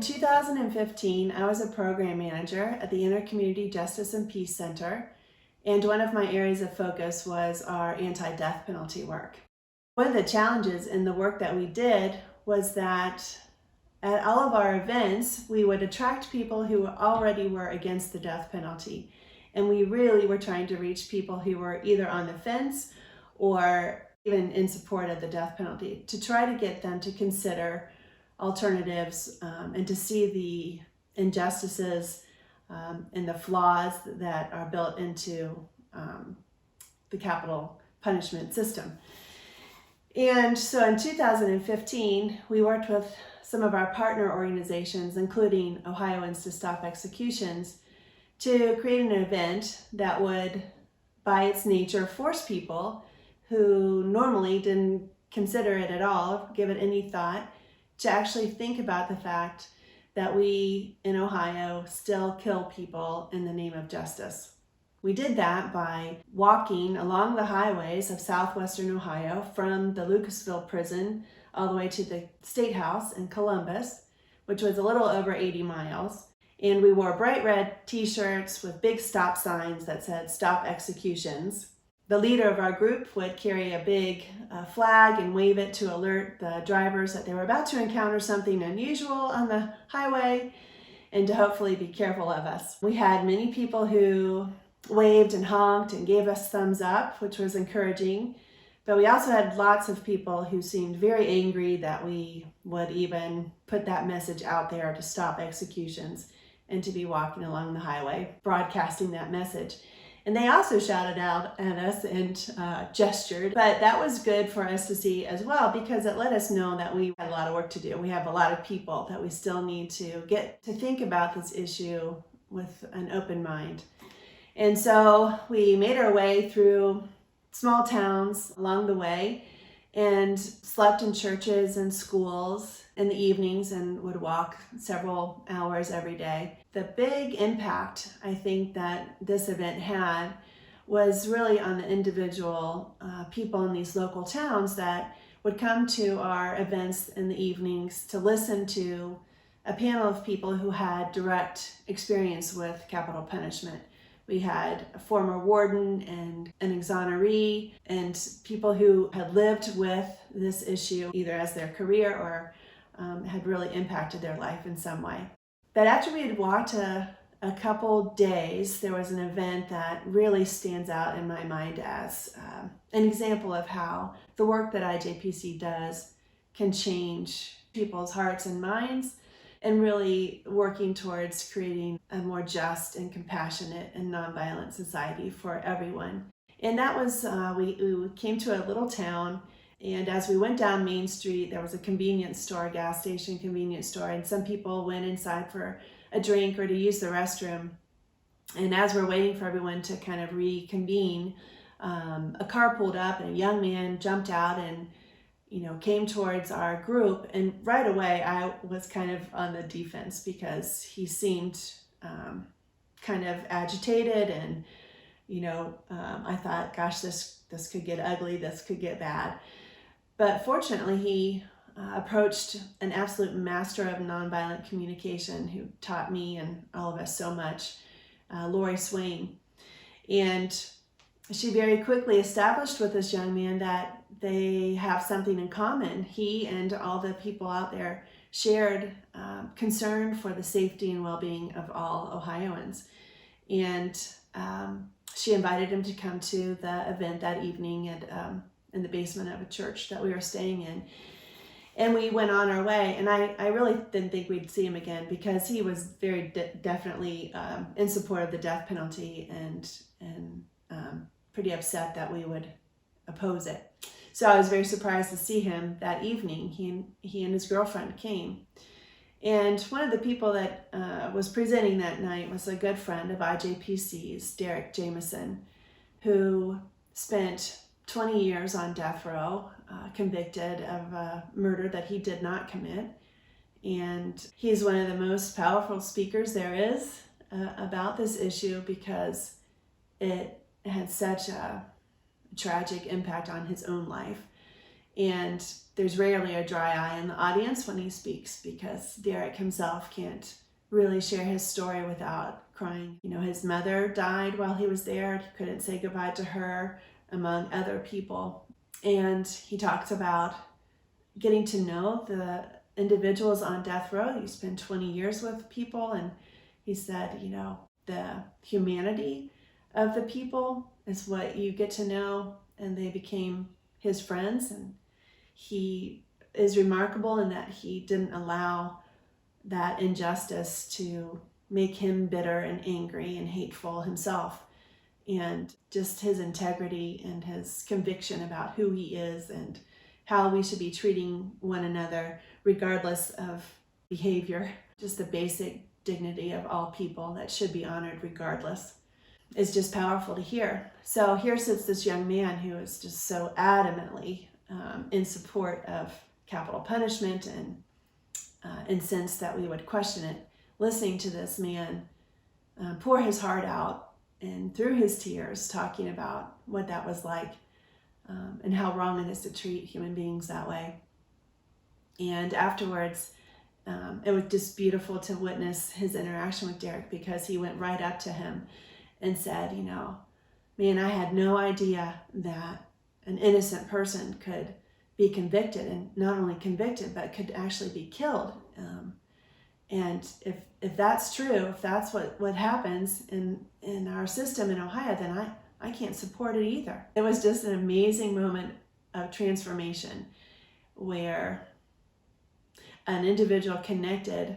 2015, I was a program manager at the Inter-Community Justice and Peace Center, and one of my areas of focus was our anti-death penalty work. One of the challenges in the work that we did was that at all of our events, we would attract people who already were against the death penalty. And we really were trying to reach people who were either on the fence or even in support of the death penalty, to try to get them to consider alternatives and to see the injustices and the flaws that are built into the capital punishment system. And so in 2015, we worked with some of our partner organizations, including Ohioans to Stop Executions, to create an event that would, by its nature, force people who normally didn't consider it at all, give it any thought, to actually think about the fact that we in Ohio still kill people in the name of justice. We did that by walking along the highways of southwestern Ohio from the Lucasville prison all the way to the State House in Columbus, which was a little over 80 miles. And we wore bright red t-shirts with big stop signs that said "Stop Executions." The leader of our group would carry a big flag and wave it to alert the drivers that they were about to encounter something unusual on the highway and to hopefully be careful of us. We had many people who waved and honked and gave us thumbs up, which was encouraging. But we also had lots of people who seemed very angry that we would even put that message out there to stop executions and to be walking along the highway, broadcasting that message. And they also shouted out at us and gestured, but that was good for us to see as well, because it let us know that we had a lot of work to do. We have a lot of people that we still need to get to think about this issue with an open mind. And so we made our way through small towns along the way and slept in churches and schools in the evenings and would walk several hours every day. The big impact I think that this event had was really on the individual people in these local towns that would come to our events in the evenings to listen to a panel of people who had direct experience with capital punishment. We had a former warden and an exoneree and people who had lived with this issue either as their career or had really impacted their life in some way. But after we had walked a couple days, there was an event that really stands out in my mind as an example of how the work that IJPC does can change people's hearts and minds, and really working towards creating a more just and compassionate and nonviolent society for everyone. And that was, we came to a little town, and as we went down Main Street, there was a convenience store, gas station convenience store, and some people went inside for a drink or to use the restroom. And as we're waiting for everyone to kind of reconvene, a car pulled up and a young man jumped out and came towards our group, and right away I was kind of on the defense because he seemed kind of agitated, and I thought, gosh, this could get ugly, this could get bad. But fortunately, he approached an absolute master of nonviolent communication who taught me and all of us so much, Lori Swain, and she very quickly established with this young man that they have something in common. He and all the people out there shared concern for the safety and well-being of all Ohioans. And she invited him to come to the event that evening in the basement of a church that we were staying in. And we went on our way, and I really didn't think we'd see him again because he was very definitely in support of the death penalty and pretty upset that we would oppose it. So I was very surprised to see him that evening. He and his girlfriend came. And one of the people that was presenting that night was a good friend of IJPC's, Derek Jameson, who spent 20 years on death row, convicted of a murder that he did not commit. And he's one of the most powerful speakers there is about this issue because it had such a tragic impact on his own life. And there's rarely a dry eye in the audience when he speaks, because Derek himself can't really share his story without crying. You know, his mother died while he was there. He couldn't say goodbye to her, among other people. And he talks about getting to know the individuals on death row. You spend 20 years with people, and he said, you know, the humanity of the people is what you get to know, and they became his friends. And he is remarkable in that he didn't allow that injustice to make him bitter and angry and hateful himself. And just his integrity and his conviction about who he is and how we should be treating one another regardless of behavior, just the basic dignity of all people that should be honored regardless, is just powerful to hear. So here sits this young man who is just so adamantly in support of capital punishment and incensed that we would question it, listening to this man pour his heart out and through his tears talking about what that was like, and how wrong it is to treat human beings that way. And afterwards, it was just beautiful to witness his interaction with Derek, because he went right up to him and said, you know, man, I had no idea that an innocent person could be convicted, and not only convicted, but could actually be killed. And if that's true, if that's what happens in our system in Ohio, then I can't support it either. It was just an amazing moment of transformation where an individual connected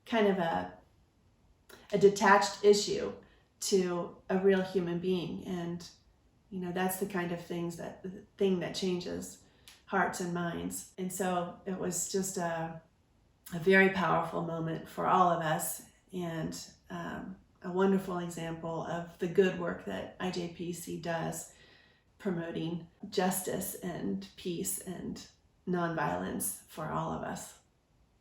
kind of a detached issue to a real human being. And, you know, that's the kind of thing that changes hearts and minds. And so it was just a very powerful moment for all of us, and a wonderful example of the good work that IJPC does, promoting justice and peace and nonviolence for all of us.